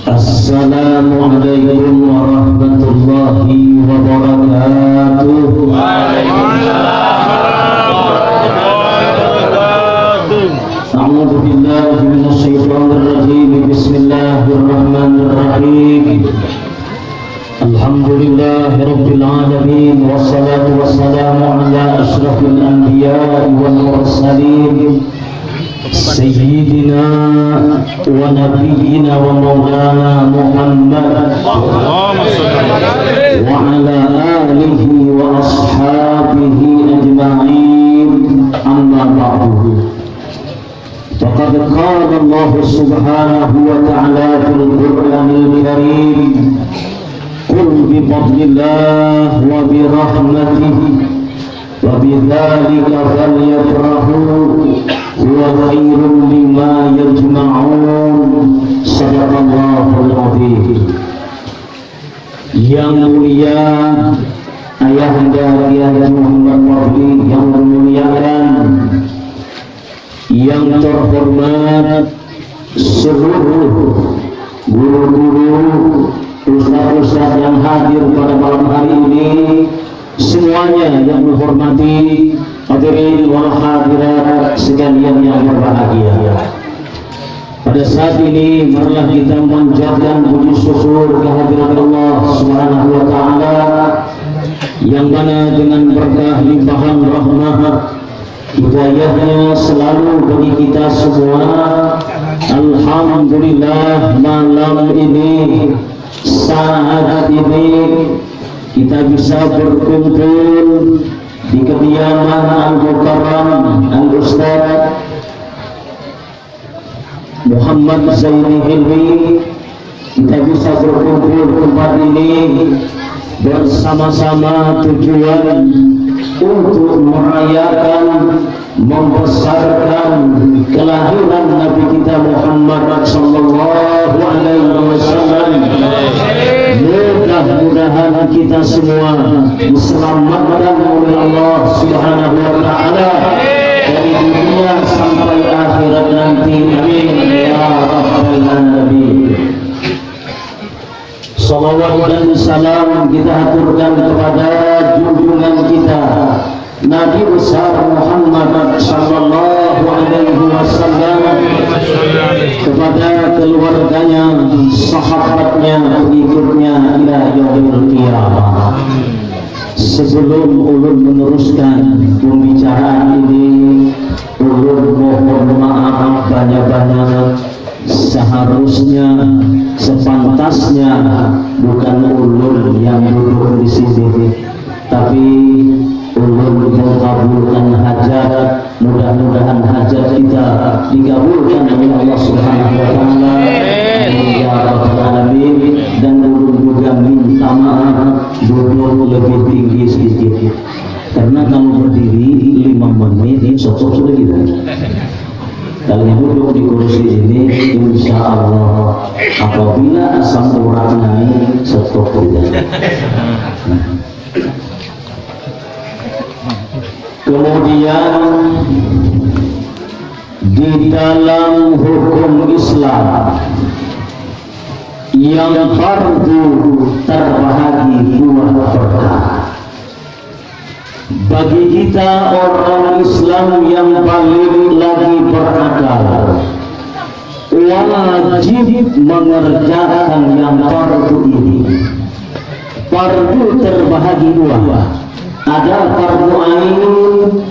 Assalamualaikum warahmatullahi wabarakatuh. A'udzu billahi minasy syaithanir rajim. Bismillahirrahmanirrahim. Alhamdulillahi rabbil alamin wassalatu wassalamu ala asyrafil anbiya'i wal mursalin sayyidina wa nabiyyina wa maulana Muhammad wa ala alihi wa ashabihi ajma'in, amma ba'du. Faqad qala Allah subhanahu wa ta'ala fil Qur'anil Karim, qul bi fadlillah wa bi rahmatihi wa bidzalika falyafrahu huwa khairun mimma yajma'un. Shadaqallahul azim. Yang mulia Ayahanda Kiai Muhammad Fadli yang memuliakan, yang terhormat seluruh guru-guru, ustaz-ustaz yang hadir pada malam hari ini, semuanya yang menghormati hadirin wal hadirat sekalian yang berbahagia. Pada saat ini marilah kita mengucapkan puji syukur kehadirat Allah Subhanahu wa taala, yang mana dengan berkah limpahan rahmat hidayahnya selalu bagi kita semua. Alhamdulillah, malam ini, saat ini kita bisa berkumpul di kediaman Al-Mukarram Al-Ustaz Muhammad Zaini Hilmi. Kita bisa berkumpul di tempat ini bersama-sama tujuan untuk merayakan, membesarkan kelahiran Nabi kita Muhammad sallallahu alaihi wasallam. Mudah-mudahan kita semua diselamatkan oleh Allah Subhanahu wa taala dari dunia sampai akhirat nanti. Amin ya rabbal alamin. Salawat dan salam kita aturkan kepada junjungan kita Nabi besar Muhammad sallallahu alaihi wasallam, kepada keluarganya, sahabatnya, pengikutnya ila yaumil qiyamah. Sebelum ulun meneruskan pembicaraan ini, ulun mohon maaf banyak-banyak. Seharusnya, sepantasnya bukan ulun yang duduk di sini, tapi ulun mengabulkan hajat. Mudah-mudahan hajat kita dikabulkan oleh Allah Subhanahu wa taala ya rabbal alamin. Dan ulun juga minta maaf duduk lebih tinggi sedikit, karena kalau berdiri 5 menit cukup sudah kita. Kalau duduk di kursi ini, insya Allah apabila asam urat naik, stop saja. Kemudian di dalam hukum Islam yang fardu terbahagi 2 perkara. Bagi kita orang Islam yang balik lagi berakal, wajib mengerjakan yang fardu ini. Fardu terbahagi 2. Ada fardu ain,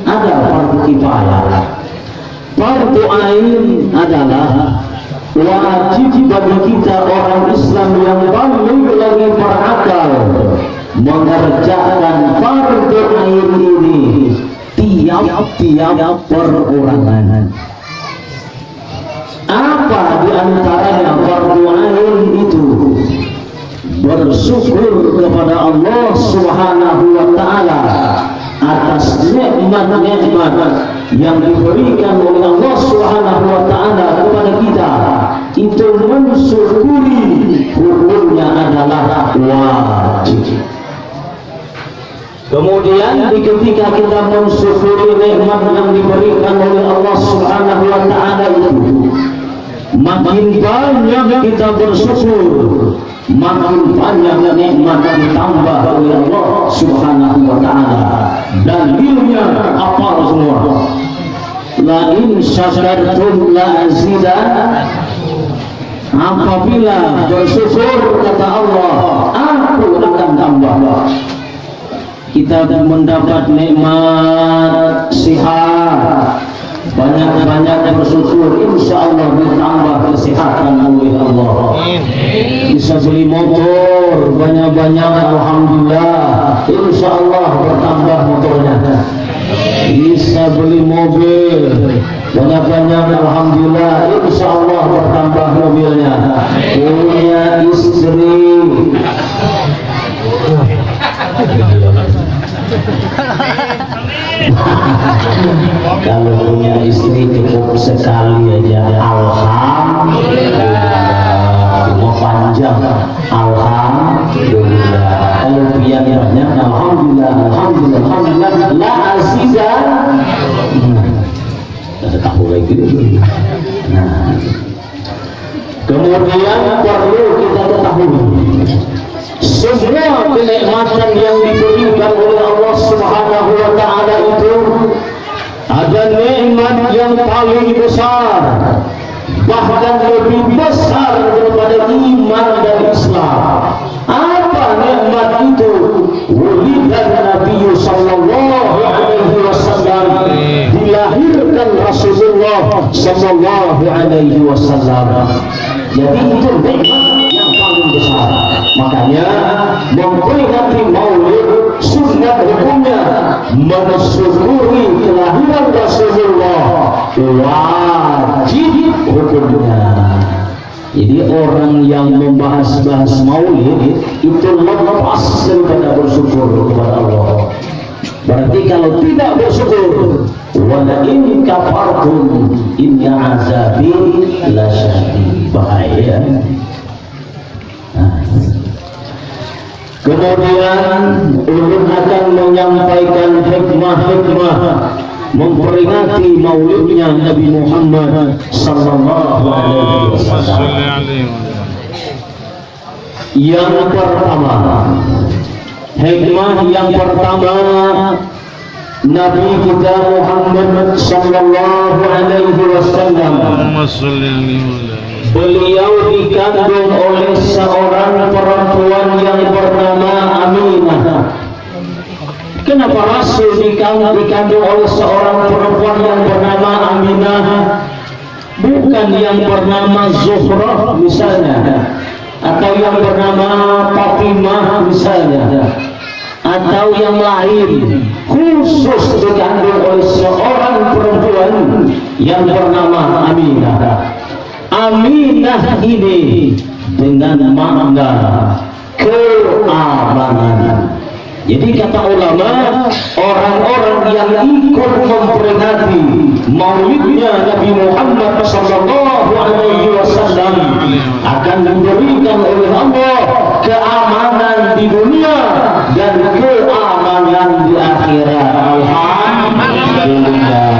ada fardu kifayah. Fardu ain adalah wajib bagi kita orang Islam yang balik lagi berakal mengerjakan fardu ain ini tiap-tiap perorangan. Apa di antaranya fardu ain itu? Bersyukur kepada Allah Subhanahu wa taala atas nikmat-nikmat yang diberikan oleh Allah Subhanahu wa taala kepada kita. Itu mensyukuri, hukumnya adalah wajib. Kemudian ketika kita mensyukuri nikmat yang diberikan oleh Allah Subhanahu wa taala itu, makin banyak kita bersyukur, makin banyak nikmat ditambah oleh Allah Subhanahu wa taala. Dalilnya apa semua? La in syakartum la azidan. Apabila bersyukur kata Allah, aku akan tambah. Kita mendapat nikmat sehat, banyak-banyak bersyukur, insya Allah ditambah kesehatan oleh Allah. Bisa beli motor banyak-banyak, alhamdulillah, insya Allah bertambah motornya. Bisa beli mobil banyak-banyak, alhamdulillah, insya Allah bertambah mobilnya. Punya istri kalau punya istri cukup sekali aja, alhamdulillah. Mau panjang, alhamdulillah. Kalau biar banyak, alhamdulillah, alhamdulillah, alhamdulillah. La azidan. Ada tahu lagi. Nah, kemudian perlu kita ketahui, semua kenikmatan yang diberikan oleh Allah Subhanahu wa taala itu ada nikmat yang paling besar, bahkan lebih besar daripada iman dan Islam. Apa nikmat itu? Wulidan Nabi sallallahu alaihi wasallam, dilahirkan Rasulullah sallallahu alaihi wasallam. Jadi itu nikmat yang paling besar. Makanya memperingati Maulid sunnah hukumnya mensyukuri kelahiran Rasulullah, wajib hukumnya. Jadi orang yang membahas-bahas Maulid itu lepas daripada bersyukur kepada Allah. Berarti kalau tidak bersyukur, wala in kafartum inna azabi lasyadid, bahaya. Kemudian ulun akan menyampaikan hikmah-hikmah memperingati maulidnya Nabi Muhammad sallallahu alaihi wasallam. Yang pertama, hikmah yang pertama, Nabi kita Muhammad sallallahu alaihi wasallam, beliau dikandung oleh seorang perempuan yang bernama Aminah. Kenapa Rasul dikandung oleh seorang perempuan yang bernama Aminah, bukan yang bernama Zuhrah misalnya, atau yang bernama Fatimah misalnya, atau yang lain? Khusus dikandung oleh seorang perempuan yang bernama Aminah. Aminah ini dengan makna keamanan. Jadi kata ulama, orang-orang yang ikut memperingati maulidnya Nabi Muhammad sallallahu alaihi wasallam akan diberikan oleh Allah keamanan di dunia dan keamanan di akhirat. Alhamdulillah.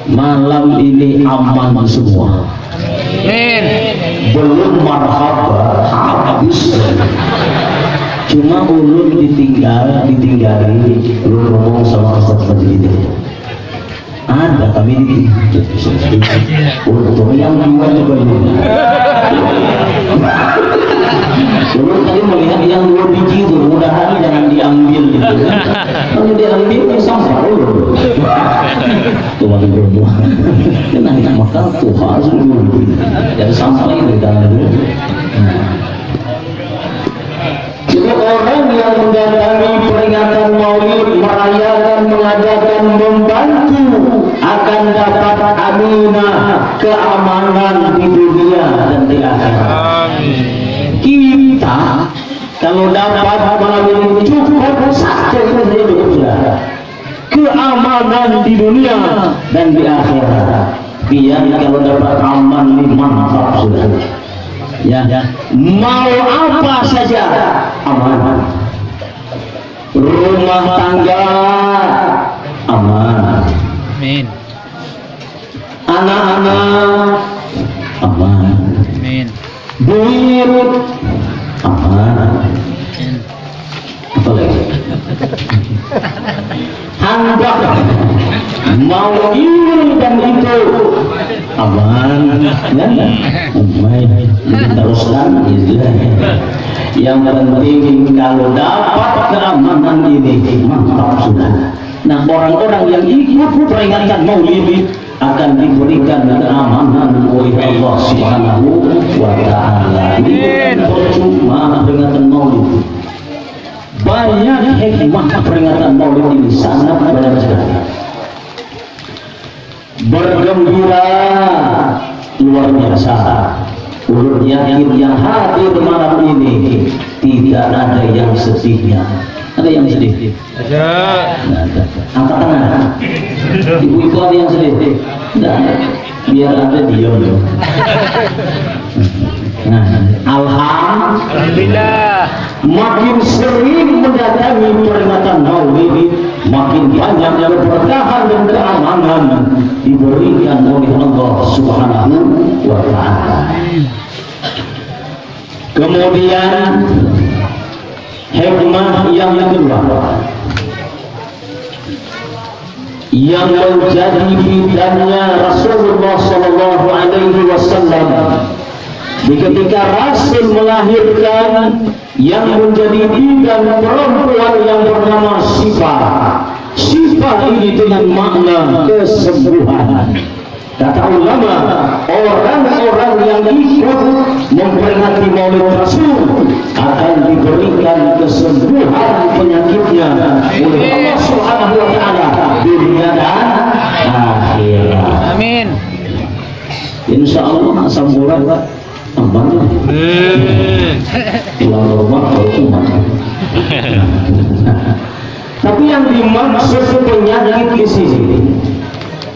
Malam ini aman semua. Belum marhaba, habis. Cuma ulun ditinggali, ulun ngomong sama Ustaz Majid. Ada kami di untuk yang dua juga ini. Ulun tadi melihat yang 2 biji itu, mudah-mudahan jangan diambil gitu. Kalau diambil kan sampah ulun. Tuhan berdua. Kenapa makan Tuhan dulu? Jadi sampah itu dalam dulu. Jadi orang yang mendatangi peringatan maulid, merayakan, mengadakan, membantu akan dapat aminah, keamanan di dunia dan di akhirat. Kita kalau dapat malam ini cukup satu saja sudah, keamanan di dunia dan di akhirat. Biar kalau dapat aman ini mantap sudah. Ya, mau apa saja aman, rumah tangga aman, amin, anak-anak duit aman, apa lagi? Hendak mau ini dan itu aman, ya, baik, teruskan yang penting kalau dapat keamanan ini mantap sudah. Nah, orang-orang yang ikut peringatan Maulid akan diberikan keamanan oleh Allah Subhanahu wa Ta'ala. Ini percuma peringatan Maulid. Banyak hikmah peringatan Maulid ini, sangat banyak sekali. Bergembira luar biasa. Ulul yakin yang hadir malam ini tidak ada yang sedihnya. Ada yang sedih? Ada. Ada. Angkat tangan. Ibu-ibu ada yang sedih? Tidak. Biar ada diam. Nah, alhamdulillah. Makin sering mendatangi peringatan Maulid, makin banyak yang bertahan dan keamanan diberikan oleh Allah Subhanahu wa Ta'ala. Kemudian hikmah yang kedua yang menjadi bidannya Rasulullah Sallallahu Alaihi Wasallam ketika Rasul melahirkan yang menjadi bidan perempuan yang bernama Syifa. Syifa ini dengan makna kesembuhan. Kata ulama, orang-orang yang ikut memperingati Maulid Rasul akan diberikan kesembuhan penyakitnya oleh Allah Subhanahu wa Ta'ala dunia dan akhirat. Amin. Insya Allah asam urat aman. Tapi yang dimaksud penyakit di sini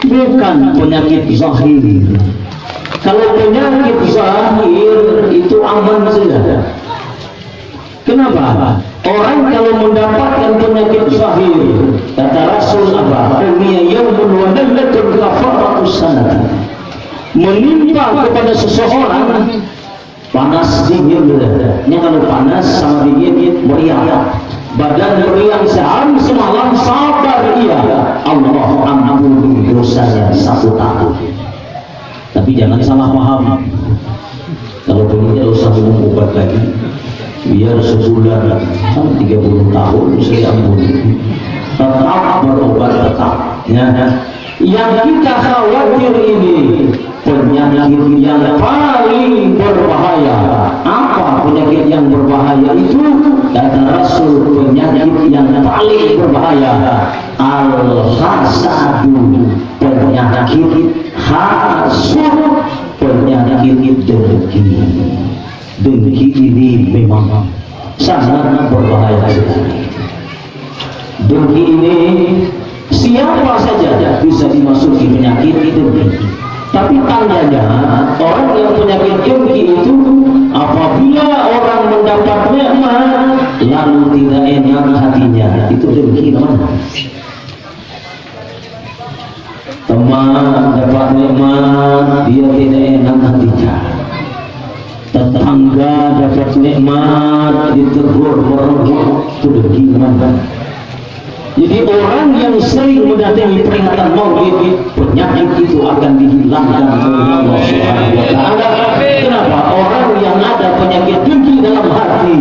bukan penyakit zahir. Kalau penyakit zahir itu aman saja. Kenapa? Orang kalau mendapatkan penyakit zahir, kata Rasul apa? Menimpa kepada seseorang panas dingin, kalau panas sama dingin meriang. Badan meriang sehari semalam, sabar ia, Allah ampuni dosanya 1 tahun. Tapi jangan salah paham, kalau begini usah minum obat lagi, biar sebulan sampai 30 tahun saya ampuni. Tetap berobat, tetap ya. Yang kita khawatir ini penyakit yang paling berbahaya. Apa penyakit yang berbahaya itu? Kata Rasul, penyakit yang paling berbahaya al-hasadu, penyakit hasud, penyakit dengki. Dengki ini memang sangat berbahaya sekali. Dengki ini siapa saja bisa dimasuki penyakit dengki. Tapi tandanya orang yang penyakit dengki itu apabila orang mendapat nikmat lalu tidak enak hatinya, itu dengki namanya. Teman dapat nikmat dia tidak enak hatinya. Tetangga dapat nikmat ditegur merengkuh, itu dengki namanya. Jadi orang yang sering mendatangi peringatan Maulid, penyakit itu akan dihilangkan oleh Allah Subhanahu wa Ta'ala. Kenapa? Orang yang ada penyakit dengki dalam hati,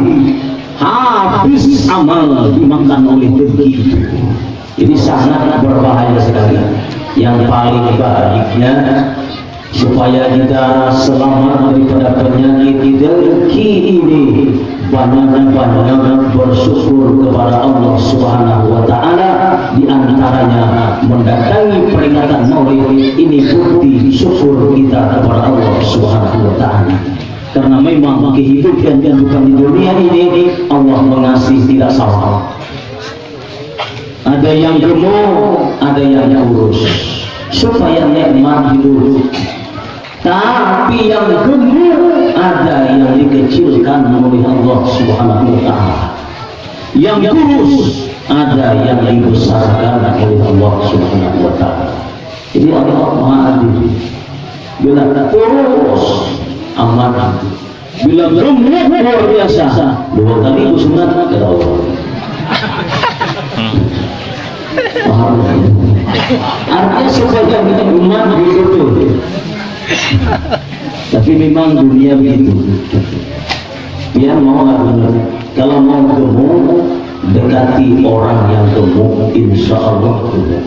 habis amal dimakan oleh dengki. Ini sangat berbahaya sekali. Yang paling baiknya supaya kita selamat daripada penyakit dengki ini, banyak-banyak bersyukur kepada Allah Subhanahu wa Ta'ala. Di antaranya mendatangi peringatan Maulid ini bukti syukur kita kepada Allah Subhanahu wa Ta'ala. Karena memang kehidupan yang bukan di dunia ini Allah mengasihi tidak salah. Ada yang gemuk, ada yang kurus, supaya nikmat hidup. Tapi yang gemuk ada yang dikecilkan oleh Allah Subhanahu wa Ta'ala. Yang kurus ada yang dibesarkan oleh Allah Subhanahu wa Ta'ala. Jadi Allah Maha Adil. Bila terus aman, bilang gemuk luar biasa, 2 kali aku sunat ke Allah. Paham? Artinya supaya kita umat begitu. Tapi memang dunia begitu. Dia mau nggak benar. Kalau mau gemuk, dekati orang yang gemuk, insya Allah gemuk.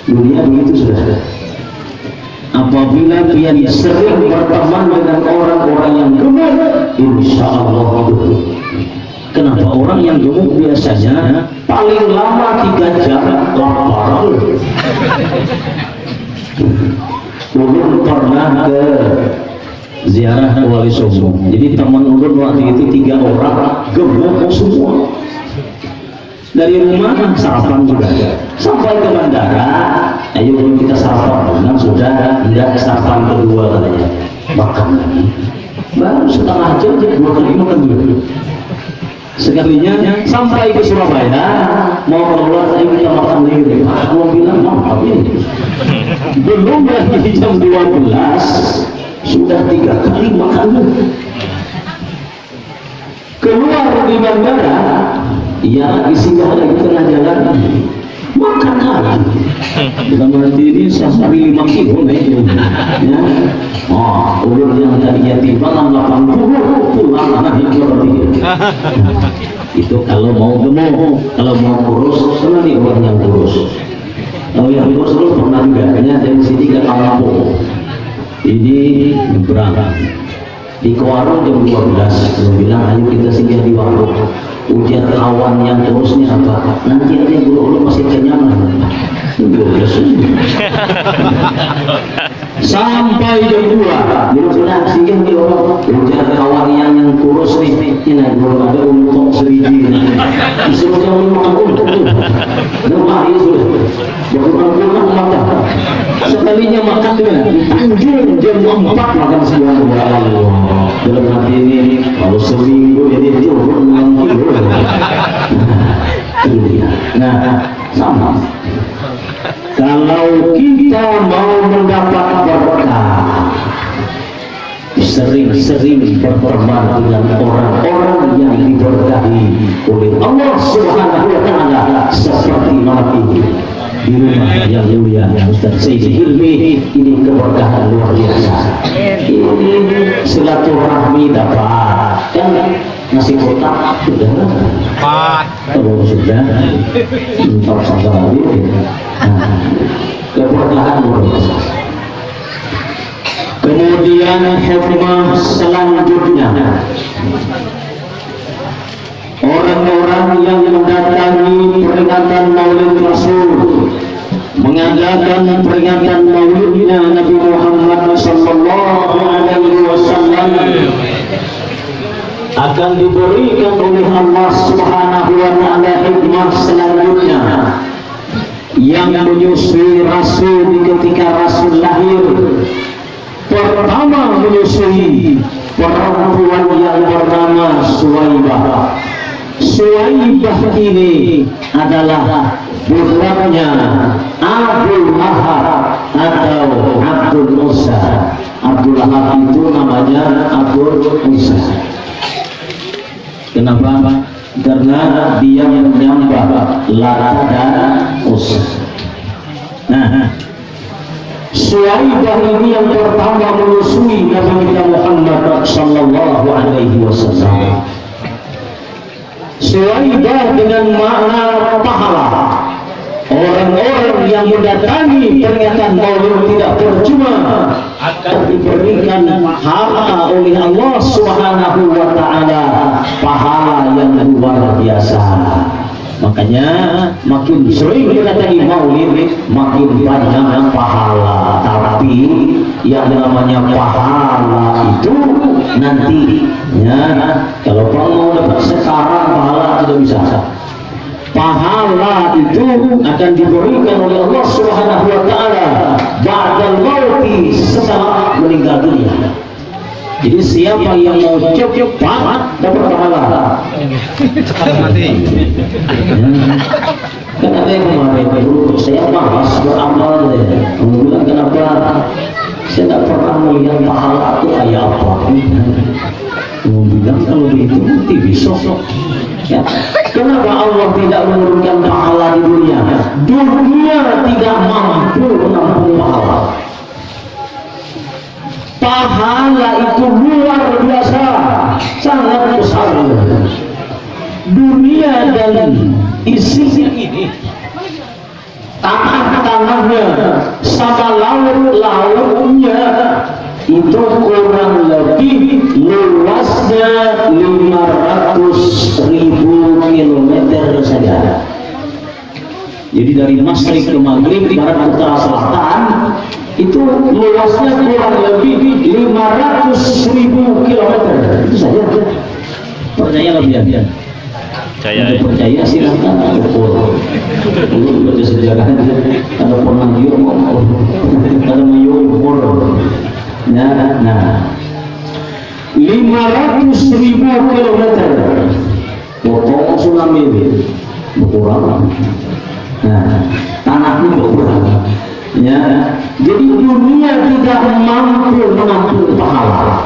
Dunia begitu sudah. Apabila dia sering berteman dengan orang-orang yang gemuk, insya Allah gemuk. Kenapa? Orang yang gemuk biasanya paling lama 3 jam lapar. Ulun pernah ke ziarah Wali Songo. Jadi teman ulun waktu itu 3 orang gemuk semua. Dari rumah sarapan juga. Sampai ke bandara, ayo kita sarapan. Kan sudah, tidak sarapan kedua katanya. Makan lagi. Baru setengah jam 2 kali makan dulu. Sekalinya sampai ke Surabaya, mau keluar ayo kita makan lagi. Aku bilang mantap ini. Belum lagi jam 12 sudah 3 kali makan. Keluar di bandara, ya isinya lagi tengah jalan makan lagi. Dalam hati ini sehari 5 kilo nih. Ya, ulur yang tadinya timbangan 80 pulang anak ikut itu kalau mau gemuk, kalau mau kurus, sana nih orang yang kurus. Kalau yang kurus terus pernah juga, hanya dari sini ke Kampung. Ini berangkat di warung jam 12. Dia bilang ayo kita singgah di warung. Ujian kawan yang terusnya apa? Nanti aja guru masih kenyang. Sampai jam 2 dia bilang singgah di warung. Ujian kawan yang kurus nih, ini belum ada untung selidi. Disuruh jam 5 untung tuh. Nah, ini sudah. Bukan mata. Sekalinya makan anjing jam 4 makan siang. Dalam hati ini kalau seminggu jadi turun 6 kilo. Nah, sama. Kalau kita mau mendapat berkah, sering-sering berteman dengan orang-orang yang diberkahi oleh Allah Subhanahu wa Ta'ala seperti malam ini di rumah yang mulia Ustaz Sayyid Hilmi. Ini keberkahan luar biasa. Ini silaturahmi dapat kan, nasi kotak sudah kalau sudah entar sabar lagi. Keberkahan luar biasa. Kemudian hikmah selanjutnya, orang-orang yang mendatangi peringatan Maulid Rasul, mengadakan peringatan Maulidnya Nabi Muhammad sallallahu alaihi wasallam, akan diberikan oleh Allah Subhanahu wa Ta'ala hikmah selanjutnya yang menyusui Rasul ketika Rasul lahir. Pertama menyusui perempuan yang bernama Suwaibah. Suwaibah ini adalah putranya Abdul Lahab atau Abdul Uzza. Abdul Lahab itu namanya Abdul Uzza. Kenapa? Karena dia menyembah Lata dan Uzza. Nah, Suwaibah ini yang pertama menyusui Nabi Muhammad sallallahu alaihi wasallam. Suwaibah dengan makna pahala. Orang-orang yang mendatangi peringatan Maulid tidak percuma, akan diberikan pahala oleh Allah Subhanahu wa Ta'ala, pahala yang luar biasa. Makanya makin sering mendatangi Maulid makin banyak pahala. Tapi yang namanya pahala itu nantinya, kalau mau dapat sekarang pahala tidak bisa. Pahala itu akan diberikan oleh Allah Subhanahu wa Ta'ala ba'dal mauti, setelah meninggal dunia. Jadi siapa yang mau cepat dapat pahala. Kan ada yang kemarin dulu saya malas beramal deh. Kemudian kenapa saya tidak pernah melihat pahala itu kayak apa? Mau bilang kalau begitu nanti besok ya. Kenapa Allah tidak menurunkan pahala di dunia? Dunia tidak mampu menampung pahala. Pahala itu luar biasa, sangat besar. Dunia dan isinya ini, tanah-tanahnya sama laut-lautnya itu kurang lebih luasnya 500.000 kilometer saja. Jadi dari Masyrik ke Maghrib, barat utara selatan itu luasnya kurang lebih 500.000 kilometer. Itu saja. Percaya lebih ya? Percaya silahkan ukur. Dulu baca sejarah ada pernah ada mayur nah 500.000 kilometer potong tsunami berkurang. Nah tanahnya berkurang ya. Jadi dunia tidak mampu menampung pahala.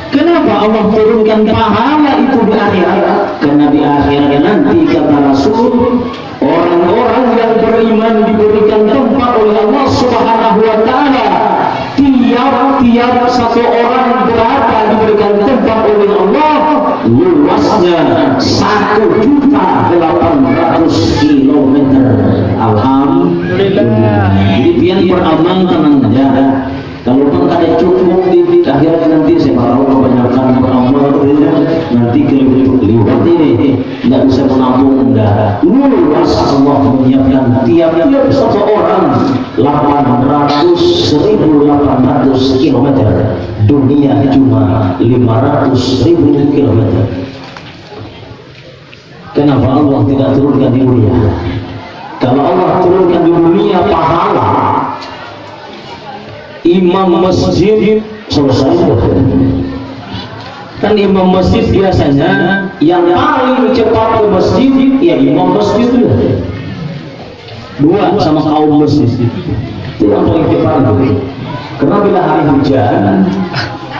Kenapa Allah turunkan pahala itu di akhirat? Karena di akhirat nanti kata Rasul, orang-orang yang beriman diberikan tempat oleh Allah Subhanahu wa Ta'ala. Tiap satu orang berada diberikan tempat oleh Allah luasnya 1.800 kilometer. Alhamdulillah. Jadi pian beramal tenang aja. Kalau pun ada cukup di akhirat nanti saya tahu kebanyakan beramal nanti keliwat ini nggak bisa menampung dah. Luas Allah menyiapkan tiap satu orang 1.800 kilometer. Dunia cuma 500.000 kilometer. Kenapa Allah tidak turunkan di dunia? Kalau Allah turunkan di dunia pahala, imam masjid selesai. Kan imam masjid biasanya yang paling cepat ke masjid ya imam masjid itu. Dua sama kaum masjid itu yang paling cepat. Karena bila hari hujan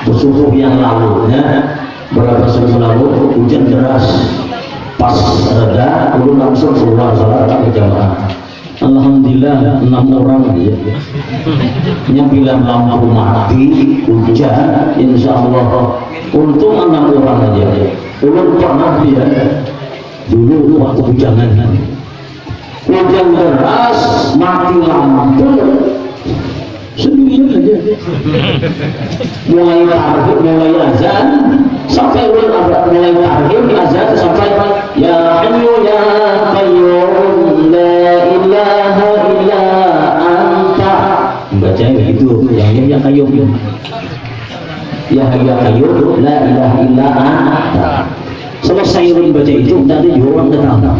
subuh yang lalunya berapa sebelum lalu hujan deras, pas reda lalu langsung keluar salat berjamaah. Alhamdulillah 6 orang ya. Yang bilang lampu mati hujan, insya Allah untung 6 orang aja. Belum pernah dia dulu waktu hujan deras mati lampu sendirian aja. Mulai tarhib, mulai azan sampai mulai tarhib azan sampai ya hayyu ya qayyum la ilaha illa anta. Baca begitu yang qayyum. Ya hayyu ya qayyum la ilaha illa anta. Selesai baca itu tidak ada orang datang.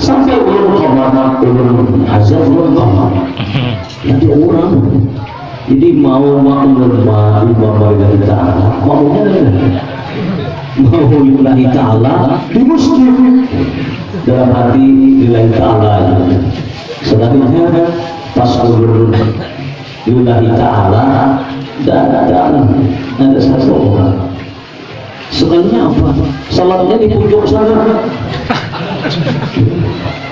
Sampai ulun qamar, ulun azan, ulun qamar. Nanti orang jadi mau makmur lillahi ta'ala maunya mau lillahi ta'ala di masjid dalam hati lillahi ta'ala. Sedangkan pas ulun lillahi ta'ala dan ada satu orang sebenarnya apa? Salatnya di pojok sana.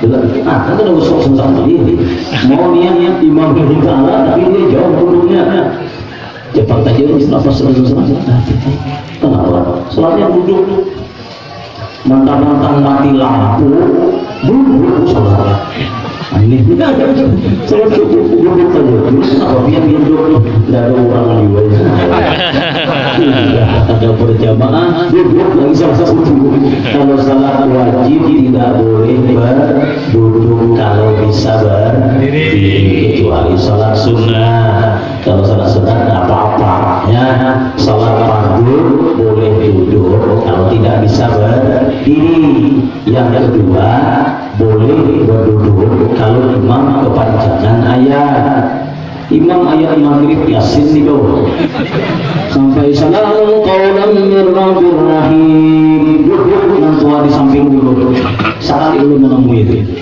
Nah, kan ada usul tentang ini. Mau niat imam lillahi ta'ala tapi dia jauh dulunya. Cepat aja nafas selesai. Kenapa? Salatnya duduk. Mentang-mentang mati lampu, duduk salat. Ini tidak ada salat duduk aja. Kenapa biar duduk? Tidak ada orang juga. Ada berjamaah duduk lagi salah satu. Kalau salat wajib tidak boleh berduduk, kalau bisa berdiri, kecuali salat sunnah. Kalau salat sunnah tidak apa-apa ya. Salat fardu boleh duduk, kalau tidak bisa berdiri. Yang kedua boleh berduduk kalau imam kepanjangan ayat. Imam ayat maghrib yasin di bawah sampai salamun qawlan min rabbir rahim. Yang tua di samping dulu, sekali dulu menemui itu.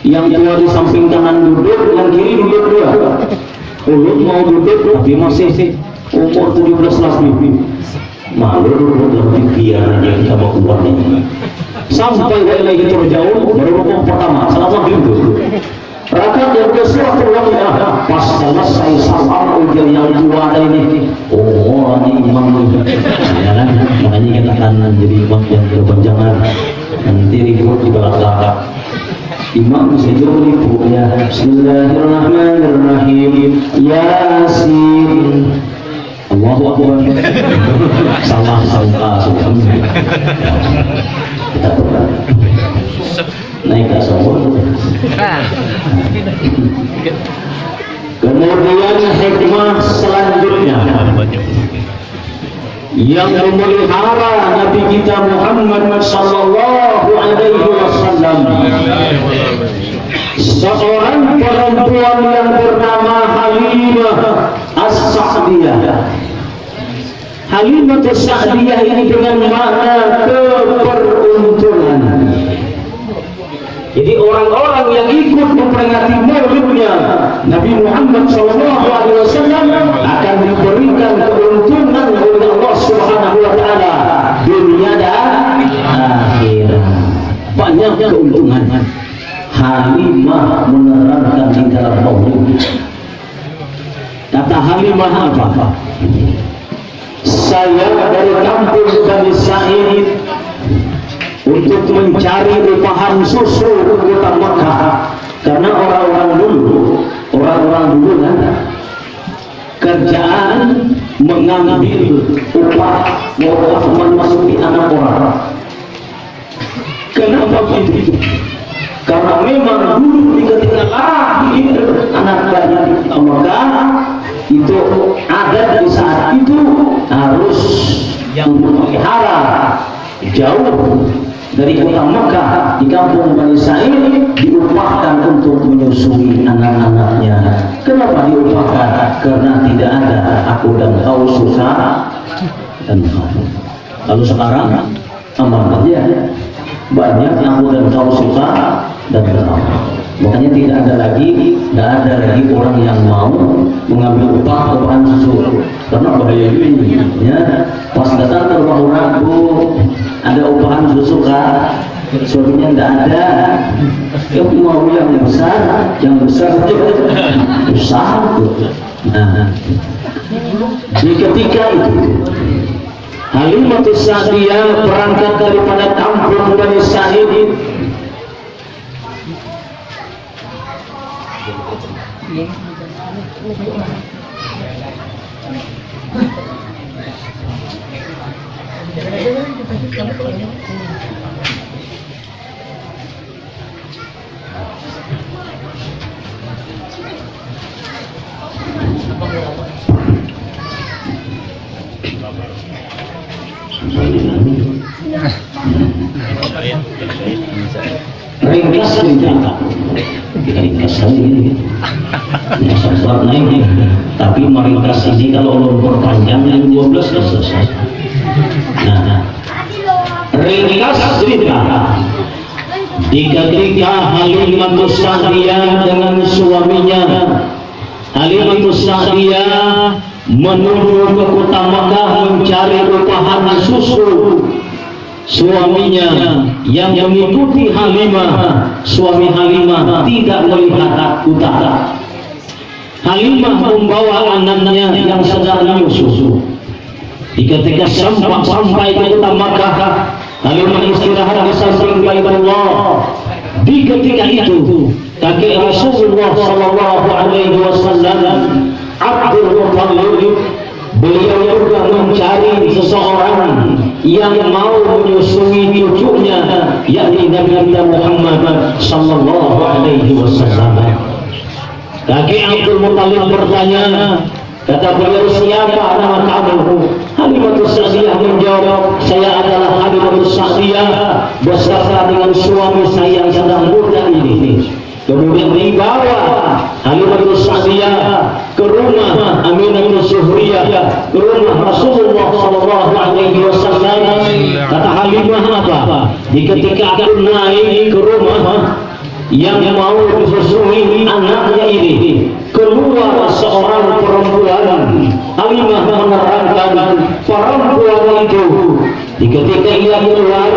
Yang tua di samping kanan duduk, yang kiri duduk dua. Ulun mau duduk tapi masih umur 17 lebih. malu lebih biar dia sama uangnya sampai lagi terjauh baru rukuk pertama salat maghrib itu rakaat yang ke-1 pas selesai salam ujian yang kedua ada ini oh ini imam ya kan makanya kita akan jadi imam yang berpanjangan nanti ribut di belakang imam bisa jauh ribut ya Bismillahirrahmanirrahim Yasin Allahu Akbar salah kita berat naik ke sombong kemudian hikmah selanjutnya yang memelihara Nabi kita Muhammad sallallahu alaihi wasallam seorang perempuan yang bernama Halimah As-Sa'diyah. Halimah As-Sa'diyah ini dengan makna keberuntungan. Jadi orang-orang yang ikut memperingati maulidnya Nabi Muhammad SAW akan diberikan keuntungan oleh Allah Subhanahu Wa Taala dunia dan akhirat. Banyak keuntungan. Halimah menerangkan di dalam maulid. Kata Halimah apa? Saya dari kampung Bani Sa'id untuk mencari upahan susu ke kota Mekah karena orang-orang dulu kan kerjaan mengambil upah memasuki anak orang. Kenapa begitu? Karena memang dulu ketika lahir anak bayi di Mekah itu adat di saat itu harus yang memelihara jauh dari kota Mekah di kampung Bani Sa'id diupahkan untuk menyusui anak-anaknya. Kenapa diupahkan? Karena tidak ada aku dan kau susah dan kau. Lalu sekarang aman aja banyak aku dan kau suka dan kau. Makanya tidak ada lagi orang yang mau mengambil upahan susu karena bahaya ini ya. Pas datang ke rumah orang ada upahan susu kan suaminya tidak ada ya mau yang besar besar nah di ketika itu Halimah As-Sa'diyah berangkat daripada kampung Bani Sa'id ringkas cerita ini sempat naik tapi meringkas ini kalau lompat panjang yang 12 sudah selesai. Nah ringkas cerita di ketika Halimah As-Sa'diyah dengan suaminya Halimah As-Sa'diyah menuju ke kota Mekah mencari upahan susu. Suaminya yang mengikuti Halimah, suami Halimah tidak melihat utara. Halimah membawa anaknya yang sedang menyusu. Ketika sampai ke kota Mekah, Halimah istirahat di samping Baitullah. Di ketika itu, kakek Rasulullah Sallallahu Alaihi Wasallam, Abdul Muttalib, beliau juga mencari seseorang yang mau menyusui cucunya, yakni Nabi Muhammad Sallallahu Alaihi Wasallam. Kakek Abdul Muttalib bertanya, kata beliau, siapa nama kamu? Halimah As-Sa'diyah menjawab, saya adalah Halimah As-Sa'diyah beserta dengan suami saya yang sedang muda ini. Kemudian dibawa Halimah As-Sa'diyah ke rumah Aminah Zuhriyah, ke rumah Rasulullah Sallallahu Alaihi Wasallam. Kata Halimah apa? Ketika aku naik ke rumah yang mau disusui anaknya ini, keluar seorang perempuan. Halimah menerangkan, perempuan itu ketika ia keluar,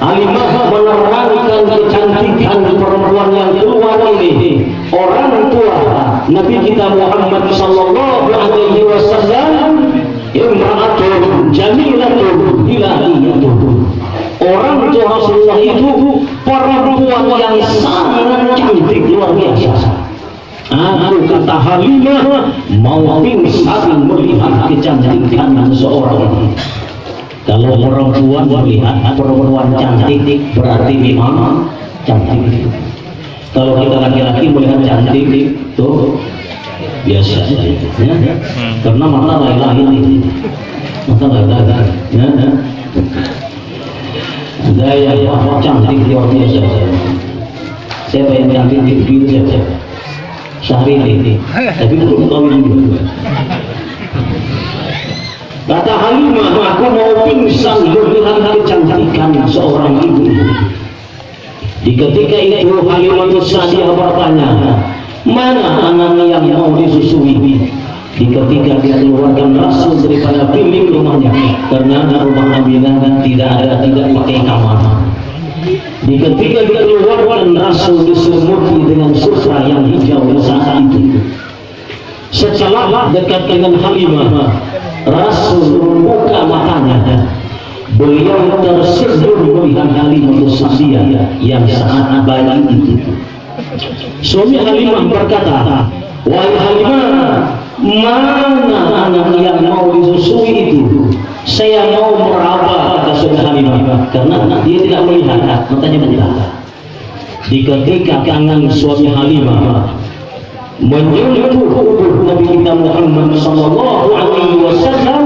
Halimah menerangkan kecantikan perempuan yang keluar ini. Orang tua Nabi kita Muhammad sallallahu alaihi wasallam, imra'atun jamilatun ilahiyatun. Orang tua Rasulullah itu perempuan yang sangat cantik luar biasa. Aku kata Halimah mau pingsan melihat kecantikan seseorang. Kalau perempuan melihat perempuan cantik berarti memang cantik. Kalau kita laki-laki melihat cantik itu biasa saja, ya? Karena mata lain-lain, mata lain-lain, ya? Ada yang cantik luar biasa. Saya pengen cantik gitu saja. Sehari ini, tapi belum kawin juga. Kata Halimah, aku mau pingsan melihat kecantikan seorang ibu. Di ketika itu Halimah Sa'diyah bertanya, mana anak yang mau disusui? Di ketika dia keluarkan Rasul daripada bilik rumahnya, karena rumah Aminah tidak pakai kamar. Di ketika dia keluarkan Rasul diselimuti dengan sutra yang hijau saat itu. Setelah dekat dengan Halimah, Rasul membuka matanya. Beliau tersenyum melihat Halimah Sa'diyah yang sangat baik itu. Suami Halimah berkata, wahai Halimah, mana anak yang mau disusui itu? Saya mau meraba, kata suami Halimah, karena dia tidak melihat, matanya buta. Di ketika tangan suami Halimah menyentuh tubuh Nabi kita Muhammad sallallahu alaihi wasallam,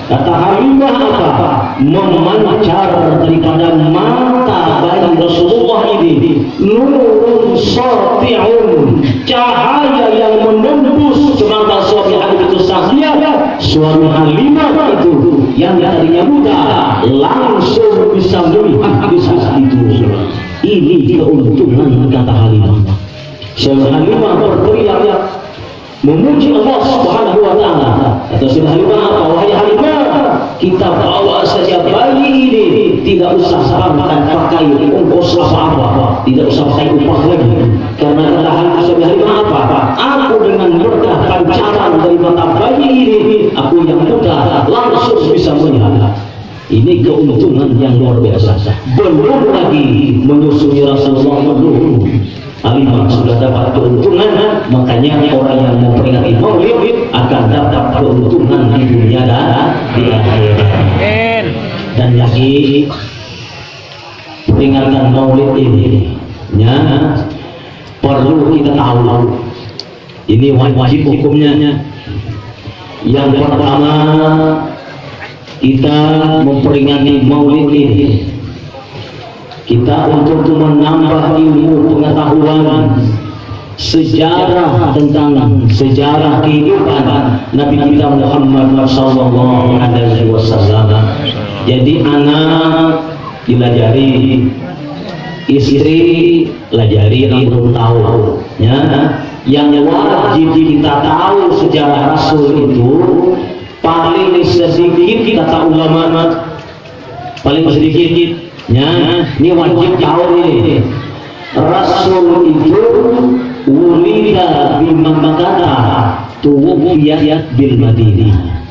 kata Halimah apa? Memancar daripada mata bayi Rasulullah ini nurun sati'un, cahaya yang menembus mata suami Halimah Sa'diyah. Suami Halimah itu yang tadinya buta langsung bisa melihat di saat itu. Ini keuntungan, kata Halimah. Suami Halimah berteriak memuji Allah Subhanahu wa taala. Kata suami Halimah apa? Wahai Halimah, kita bawa saja bayi ini, tidak usah pakai ongkos apa-apa, tidak usah pakai upah lagi. Karena kata suami Halimah apa? Aku dengan berkah pancaran dari mata bayi ini, aku yang buta langsung bisa melihat. Ini keuntungan yang luar biasa. Belum lagi menyusui Rasulullah dulu, Halimah sudah dapat keuntungan. Makanya orang yang memperingati Maulid akan dapat keuntungan di dunia dan di akhirat. Dan lagi peringatan Maulid ini, ya, perlu kita tahu. Ini wajib hukumnya. Yang pertama, kita memperingati Maulid ini, kita untuk menambah ilmu pengetahuan sejarah tentang sejarah kehidupan Nabi kita Muhammad sallallahu alaihi wasallam. Jadi anak dilajari, istri lajari, belum tahu, ya. Yang wajib kita tahu sejarah Rasul itu paling sedikit, kata ulama, paling sedikit, ya. Ini wajib tahu ini. Rasul itu wulida bi Makkah, tuwfiyat bil Madinah.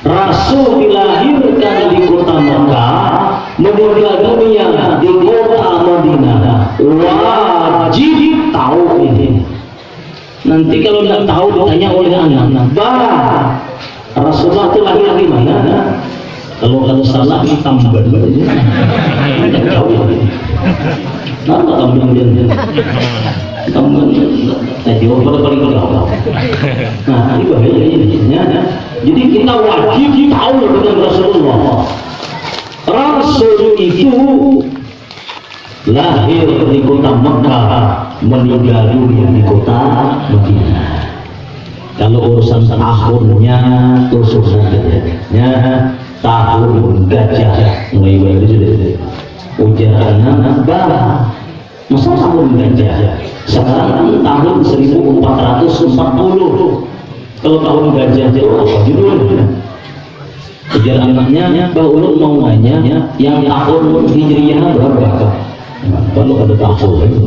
Rasul dilahirkan di kota Makkah, meninggal dunia di kota Madinah. Wajib tahu ini. Nanti kalau tidak tahu ditanya oleh anak, bah, Rasulullah itu lahir di mana? Kalau salah tambah aja. Jauh. Nama tambah dia. Tambah. Jauh pada paling jauh. Nah, ini bahaya ini. Jadi kita wajib tahu tentang Rasulullah. Rasul itu lahir di kota Makkah, meninggal dunia di kota Madinah. Kalau urusan tahunnya usul saja, ya, tahun gajah mulai itu ujaran bah, masa tahun gajah sekarang tahun 1440. Kalau tahun gajah itu apa judulnya? Ujar anaknya, Mbah Ulun mau nanya yang tahun Hijriah berapa? Kalau ada tahun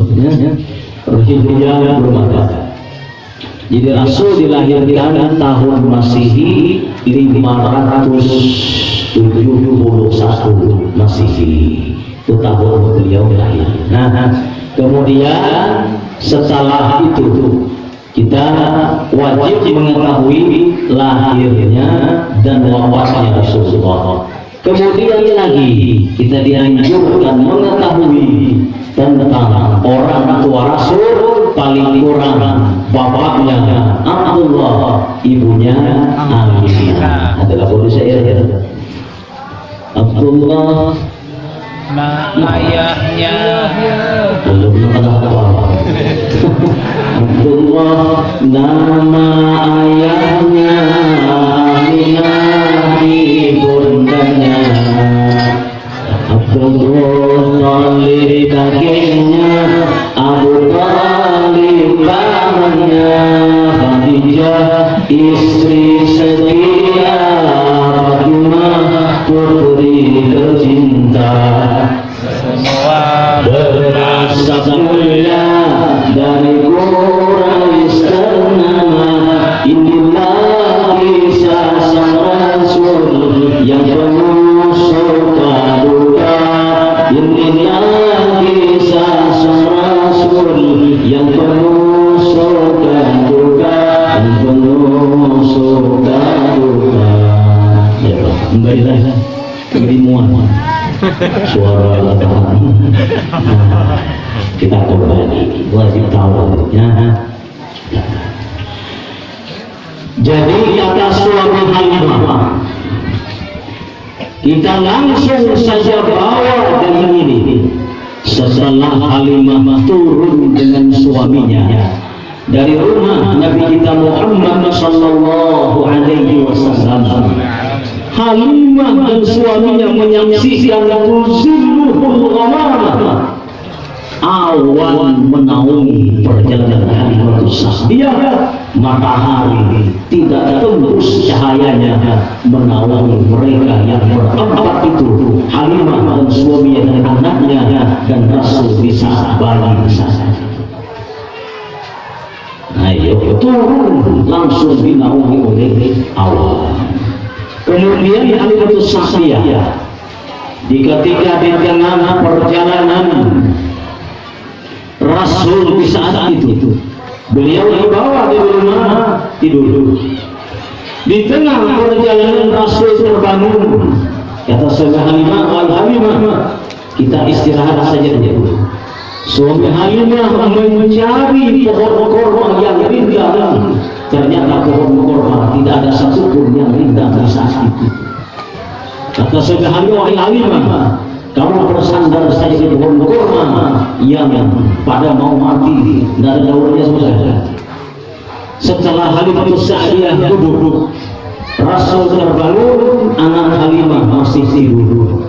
Hijriah belum ada. Jadi Rasul dilahirkan tahun Masehi 571 Masehi, itu tahun beliau lahir. Nah, kemudian setelah itu kita wajib mengetahui lahirnya dan wafatnya Rasulullah. Kemudian lagi kita dianjurkan mengetahui tentang orang tua Rasul, paling kurang bapaknya Abdullah, ibunya Aminah. Adalah boleh saya ya. Abdullah ayahnya belum apa. Abdullah nama ayahnya, Aminah ibundanya. Abdullah Talib kakeknya, Abu Talib pamannya, Khadijah istri setia, Fatimah putri tercinta. semua Berasal mulia dari Quraisy ternama. Inilah kisah sang Rasul yang penuh suka duka. Inilah kisah sang Rasul yang penuh suka duka, yang penuh suka duka. Ya, baiklah, kerimuan suara lebaran. Kita kembali, wajib tahu ya. Jadi kata suami Halimah, kita langsung saja bawa dengan ini. Setelah Halimah turun dengan suaminya dari rumah Nabi kita Muhammad sallallahu alaihi wasallam, Halimah dan suaminya menyaksikan tuzilluhul ghamamah, awan menaungi perjalanan Halimah Sa'diyah. Matahari tidak tembus cahayanya menaungi mereka yang berempat itu, Halimah dan suaminya dan anaknya dan Rasul di saat bayi saja. Ayo turun langsung dinaungi oleh awan. Kemudian Halimah Sa'diyah ketika di tengah perjalanan Rasul di saat itu, beliau dibawa di rumah tidur. Di tengah perjalanan Rasul terbangun. Kata sahabat Halimah, Halimah, kita istirahat saja dulu. Suami Halimah mencari pohon kurma yang rindang. Ternyata pohon kurma tidak ada satupun yang rindang di saat itu. Kata sahabat Halimah, kamu bersandar saja di pohon kurma yang pada mau mati, tidak ada daunnya saja. Setelah Halimah Sa'diyah duduk, Rasul terbangun, anak Halimah masih tidur.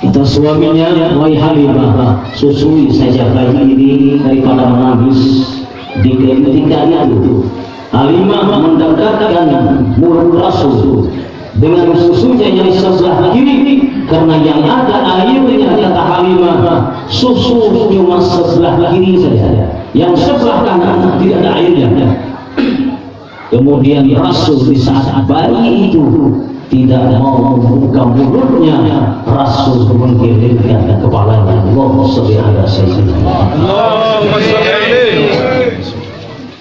Kata suaminya, wahai Halimah, susui saja bayi ini daripada menangis. Di ketika itu Halimah mendekatkan mulut Rasul dengan susunya yang sebelah kiri, karena yang ada airnya. Kata Halimah, susu cuma sebelah kiri saja, yang sebelah kanan tidak ada airnya. Kemudian Rasul di saat bayi itu tidak mau membuka mulutnya, Rasul menggelengkan kepalanya. Allahumma sholli ala sayyidina Muhammad.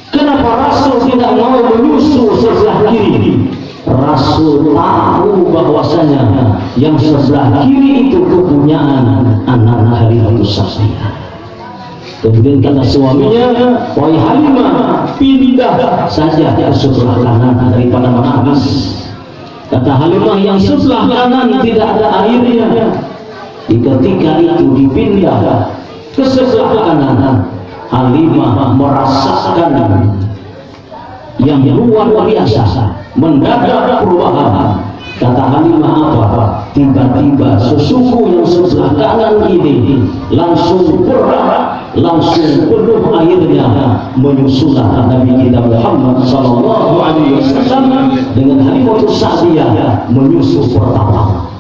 Kenapa Rasul tidak mau menyusu sebelah kiri? Rasul tahu bahwasanya yang sebelah kiri itu kepunyaan anak Halimah Sa'diyah. Kemudian kata suaminya, wahai Halimah, pindah saja ke sebelah kanan daripada menangis. Kata Halimah, yang sebelah kanan tidak ada airnya. Ketika itu dipindah ke sebelah kanan, Halimah merasakan yang luar biasa, mendadak perubahan. Kata Halimah, apa? Tiba-tiba susuku yang sebelah kanan ini langsung berat, langsung penuh airnya, menyusulah Nabi kita Muhammad sallallahu alaihi wasallam dengan Halimah Sa'diyah menyusu pertama.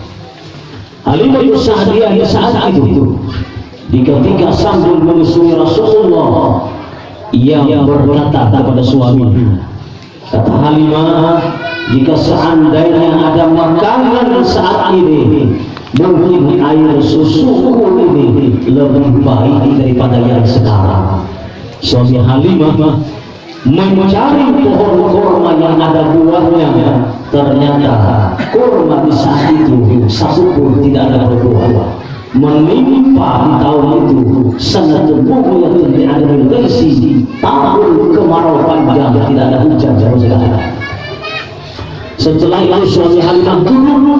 Halimah Sa'diyah di saat itu di ketika sambil menyusui Rasulullah, ia berkata kepada suaminya, kata Halimah, jika seandainya ada makanan saat ini, mungkin air susuku ini lebih baik daripada yang sekarang. Suami Halimah mencari pohon kurma yang ada buahnya, ternyata kurma di saat itu satu pun tidak ada berbuah. Menimpa di tahun itu sangat terpukul yang tidak ada relasi, tahun kemarau panjang tidak ada hujan sama sekali. Setelah itu suami Halimah dulu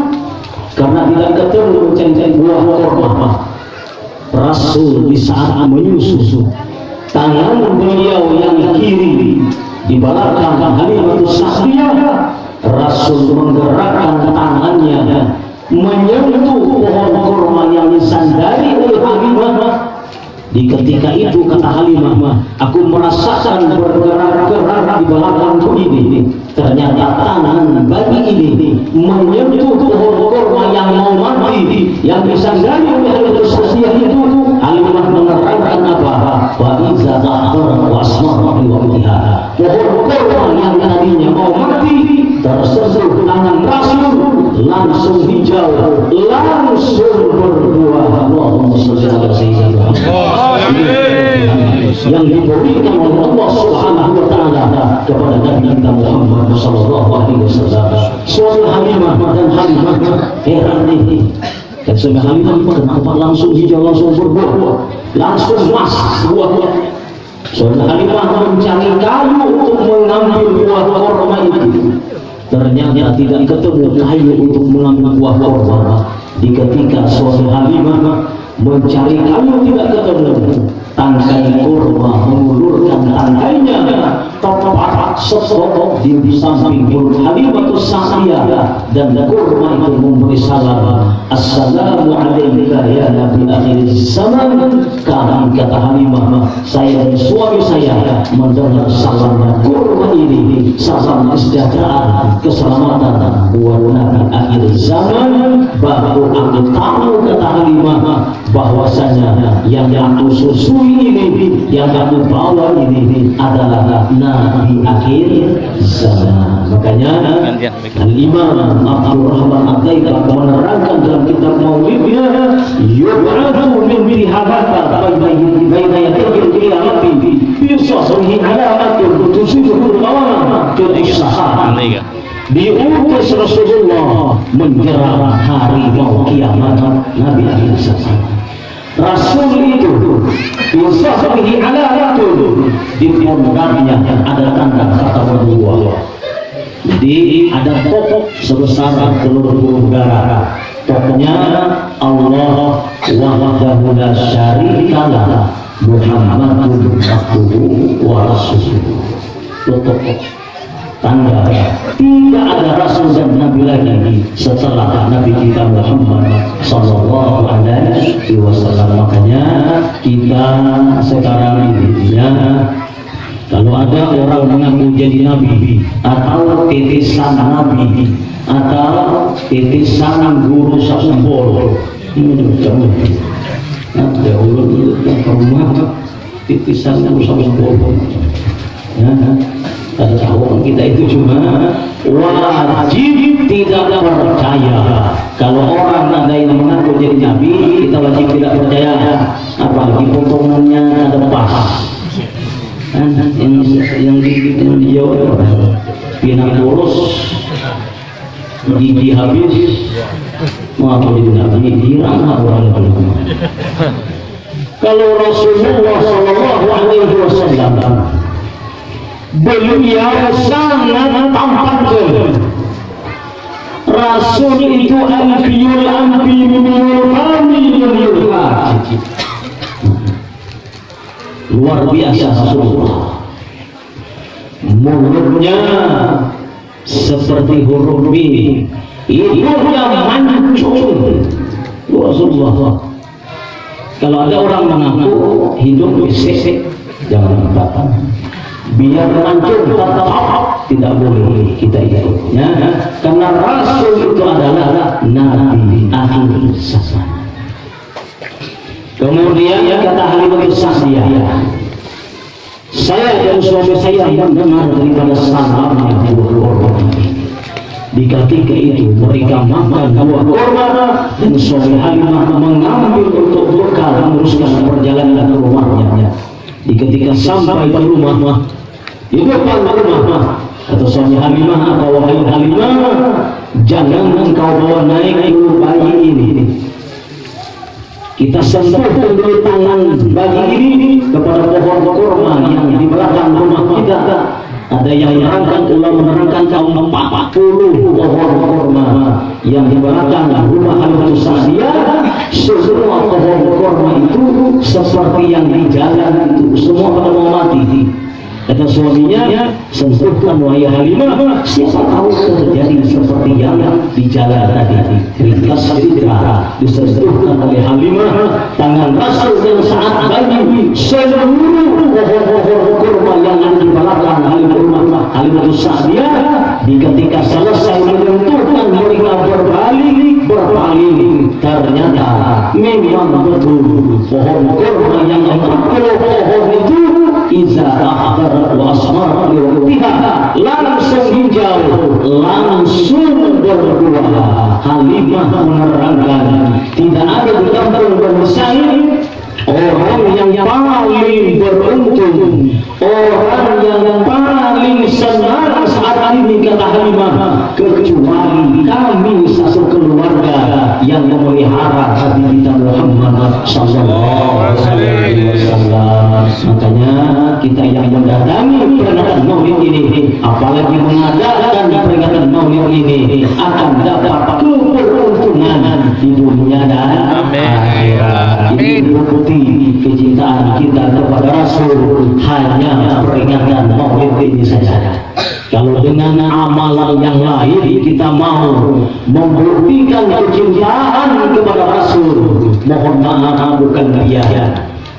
karena tidak ketemu mencari buah kurma. Rasul di saat menyusu, tangan beliau yang kiri di belakang Halimah Sa'diyah, Rasul menggerakkan tangannya menyentuh pohon kurma yang disandari oleh Halimah. Di ketika itu kata Halimah, aku merasakan bergerak-gerak di belakangku ini. Ternyata tangan bayi ini menyentuh pohon kurma yang mau mati, yang disandari oleh Halimah Sa'diyah itu. Halimah menerangkan apa? Wa iza ta'ara wa asmara bi waqtiha. Pohon kurma yang tadinya mau mati tersentuh tangan Rasul, langsung hijau, langsung berbuah. Allahumma sholli ala sayyidina Muhammad. Yang diberikan oleh Allah Subhanahu wa taala kepada Nabi kita Muhammad sallallahu alaihi wasallam. Suami Halimah dan Halimah heran ini. Dan suami Halimah kenapa langsung hijau, langsung berbuah, langsung emas buahnya. Suami Halimah mencari kayu untuk mengambil buah kurma itu. Ternyata tidak ketemu kayu untuk mengambil buah kurma. Di ketika suami Halimah mencari kayu tidak ketemu, tangkai kurma mengulurkan tangkainya tepat sesotok di samping mulut Halimah Sa'diyah, dan kurma itu memberi salam, assalamu alayka ya nabi akhir zaman. Kami kata Halimah, saya dan suami saya mendengar salamnya kurma ini, salam kesejahteraan, keselamatan buat nabi akhir zaman. Baru aku tahu kata Halimah bahwasanya yang aku susui ini, yang aku bawa ini adalah nabi akhir zaman. Makanya Al-Imam Abdul Rahman At-Taibah menerangkan dalam kitab Maulidnya, yub'adu min bihabata baina yadayil qiyamati bi sahrihi alamatun tusibuhul qawana fil ihsahan. Diutus Rasulullah menjelang hari mau kiamat Nabi akhir zaman. Rasul itu yusahbihi alamatun, di punggungnya ada tanda kata berbuah. Jadi ada pokok sebesar telur burung dara. Pokoknya Allah wahdahu la syarikalah Muhammadun abduhu wa rasuluhu. Pokok tanda tidak ada rasul dan nabi lagi setelah nabi kita Muhammad sallallahu alaihi wasallam. Makanya kita sekarang ini ya, kalau ada orang mengaku jadi nabi atau titisan nabi atau titisan guru Sasembolo, ini jauh. Ada ulun yang rumah titisan guru Sasembolo. Ya, tahu kita itu cuma wajib tidak percaya. Kalau orang ada yang mengaku jadi nabi, kita wajib tidak percaya. Apalagi potongannya ada pas. Yang di Jawa pinang kurus, gigi habis, mau jadi nabi, hirang orang itu. Kalau Rasulullah Sallallahu Alaihi Wasallam beliau sangat tampakkan Rasul itu anbiyul anbiyul kamilul wajib. Luar biasa Rasulullah, mulutnya seperti huruf B, hidungnya mancung. Rasulullah, kalau ada orang mengaku hidung bisik, jangan katakan biar mancung tetap tidak boleh kita ikutnya, karena Rasul itu adalah Nabi akhir zaman. Kemudian kata Halimatus Sa'diyah, saya dan suami saya mendengar daripada salamnya buah kurma. Di ketika itu mereka makan buah kurma dan suami Halimah mengambil untuk bekal meneruskan perjalanan ke rumahnya. Di ketika sampai di rumah, di depan rumah, kata suami Halimah, wahai Halimah, jangan engkau bawa naik dulu bayi ini. Kita sentuh dulu tangan bayi ini kepada pohon kurma yang di belakang rumah kita. Ada yang menerangkan kaum 40 pohon kurma yang di belakang rumah Halimatus Sa'diyah. Semua pohon kurma itu seperti yang di jalan itu, semua pada mau mati. Kata suaminya, sentuhkan wahai Halimah, siapa tahu terjadi seperti yang di jalan tadi. Ringkas cerita disentuhkan oleh Halimah, tangan Rasul yang saat bayi, seluruh pohon kurma yang ada di belakang Halimatus Sa'diyah. Di ketika selesai menyentuhkan mereka berpaling. Ternyata memang betul pohon kurma yang 40 pohon itu iza akhbar wa asmar liwaktiha, langsung hijau, langsung berbuah. Halimah menerangkan, tidak ada di kampung Bani Sa'id orang yang paling beruntung, orang yang paling senang saat ini, kata Halimah, kecuali kami satu keluarga yang memelihara Nabi kita Muhammad sallallahu alaihi wasallam. Makanya kita yang mendatangi peringatan Maulid ini, apalagi mengadakan peringatan Maulid ini, akan dapat keberuntungan di dunia dan akhirat. Ini bukti kecintaan kita kepada Rasul hanya peringatan Maulid ini saja. Kalau dengan amalan yang lain kita mau membuktikan kecintaan kepada Rasul, mohon maaf bukan riya.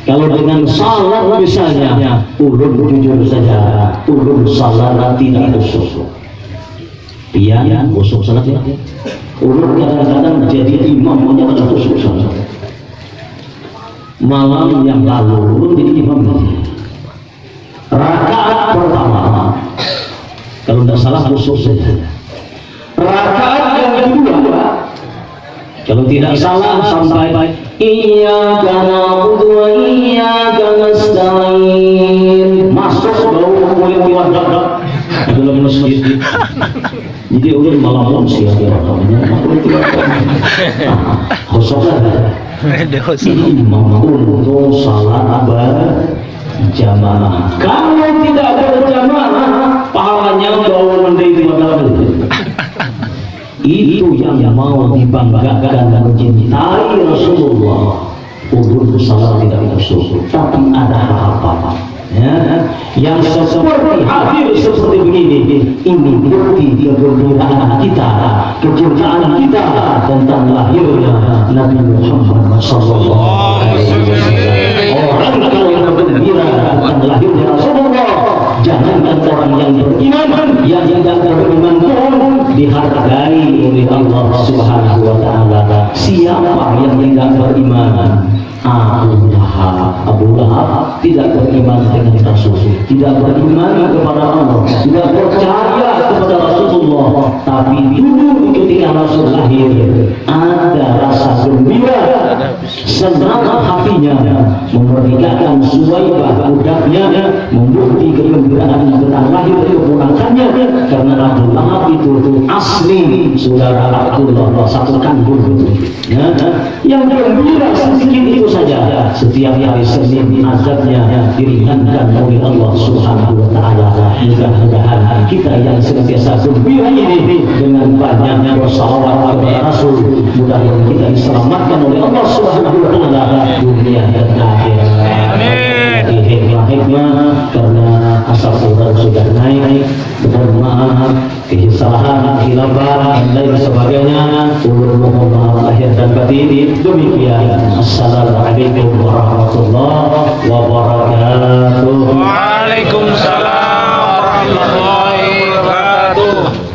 Kalau dengan salat misalnya, ulun jujur saja, ulun salat tidak khusyuk. Pian khusyuk salatnya. Ulun kadang-kadang jadi imam hanya pada khusyuk salat. Malam yang lalu ulun jadi imam. Rakaat pertama, kalau tidak salah khusyuk saja. Rakaat yang kedua, kalau tidak salah sampai iyyaka na'budu wa iyyaka nasta'in, masuk bau kulit wadah di dalam masjid. Jadi ulun malam siang ya khusyuk saja. Imam untuk salat berjamaah. Kalau tidak berjamaah, pahalanya bau mendai wadah. Itu yang mau dibanggakan dan mencintai Rasulullah. Ulun salat tidak khusyuk, tapi ada harapan. Ya, yang seperti hadir seperti begini, ini bukti kegembiraan kita, kecintaan kita tentang lahirnya Nabi Muhammad sallallahu alaihi wasallam. Orang kalau bergembira tentang lahirnya Rasulullah, jangankan orang yang beriman, yang tidak beriman pun dihargai oleh Allah Subhanahu wa taala. Siapa yang tidak beriman? Abu Lahab tidak beriman dengan Rasul, tidak beriman kepada Allah, tidak percaya kepada Rasulullah. Tapi dulu ketika Rasul lahir, ada rasa gembira, senang hatinya, memerdekakan Suwaibah budaknya, membukti kegembiraan tentang lahir keponakannya. Karena Abu Lahab itu asli saudara Abdullah, satu kandung itu. Ya, yang gembira sedikit itu saja. Setiap hari Senin azabnya diringankan oleh Allah Subhanahu wa taala. Mudah-mudahan kita yang senantiasa gembira ini dengan banyaknya bersalawat kepada Rasul, mudah-mudahan kita diselamatkan oleh Allah Subhanahu wa taala dunia dan akhirat. Amin. Hikmah karena asal urat sudah naik, mohon maaf kesalahan, khilafah dan lain sebagainya. Mohon maaf lahir dan batin. Demikian. Assalamualaikum warahmatullahi wabarakatuh. Waalaikumsalam warahmatullahi wabarakatuh. wabarakatuh.